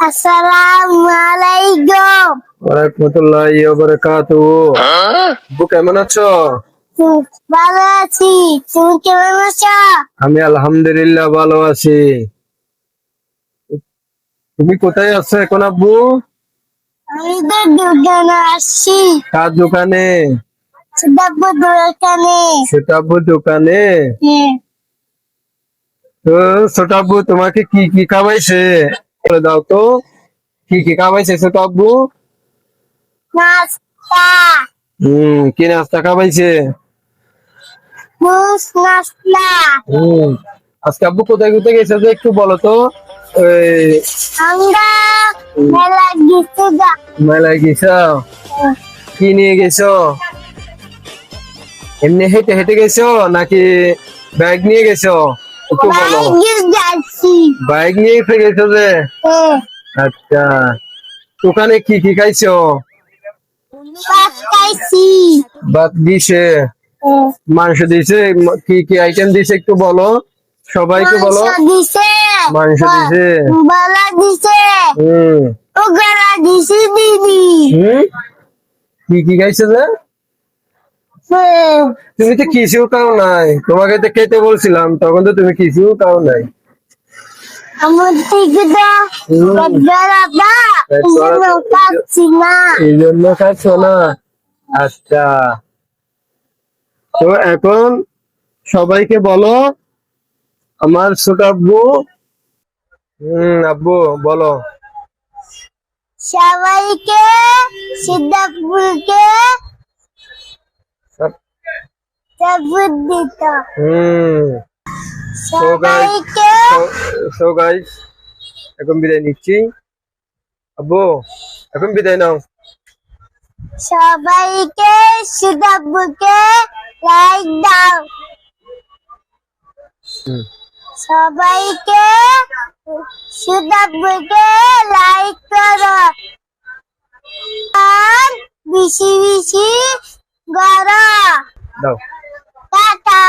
আসসালামু আলাইকুম। ওয়ারাহমাতুল্লাহি ওয়া বারাকাতুহু। আব্বু কেমন আছো? ভালো আছি, তুমি কেমন আছো? আমি আলহামদুলিল্লাহ ভালো আছি। তুমি কোথায় আছো এখন আব্বু? আমি তো দোকানে আসছি। কার দোকানে? সুদাব্বু দোকানে। ছোট আব্বুর দোকানে। হ্যাঁ। তো ছোট আব্বু তোমাকে কি কি খাওয়াইছে বলে দাও তো, কি কি খাওয়াইছে ছোট আব্বু? নাস্তা, কি নাস্তা খাওয়াইছে? মুস নাস্তা। আজকে আব্বু কোথায় কোথায় গেছে যে একটু বলো তো। ওই আমরা মেলা গেছি গা। মেলায় গেছ, কি নিয়ে গেছো? এমনি হেঁটে হেঁটে গেছো নাকি ব্যাগ নিয়ে গেছো? একটু বলো। বাইরে যাচ্ছি। বাইক নিয়ে এসে গেছো যে? হ্যাঁ। আচ্ছা, ওখানে কি কি খাইছো? ভাত খাইছি। ভাত দিছে, হ্যাঁ। মাংস দিছে, কি কি আইটেম দিছে একটু বলো, সবাইকে বলো। মাংস দিছে, মাংস দিছে। বলা দিছে, হম ওগরা দিছে দিদি। হম কি কি খাইছো যে? হ্যাঁ। তুমি তো কিছু খাও নাই, তোমাকে তো খেতে বলছিলাম তখন তো তুমি কিছু খাও নাই। আমার থেকে তো বেড়াটা এই জন্য খাচ্ছি না। এই জন্য খাচ্ছ না? আচ্ছা, তো এখন সবাইকে বলো আমার ছোট আব্বু। আব্বু বলো। সবাইকে সিদ্ধাপুরকে সাবুত দিত। সবাইকে সো গাইস, এখন বিদায় নিচ্ছি। আব্বু এখন বিদায় নাও। সবাইকে সিদ্ধাপুরকে লাইক দাও। সবাইকে সিদ্ধাপুরকে লাইক করো আর বেশি বেশি করো। দাও। টাটা।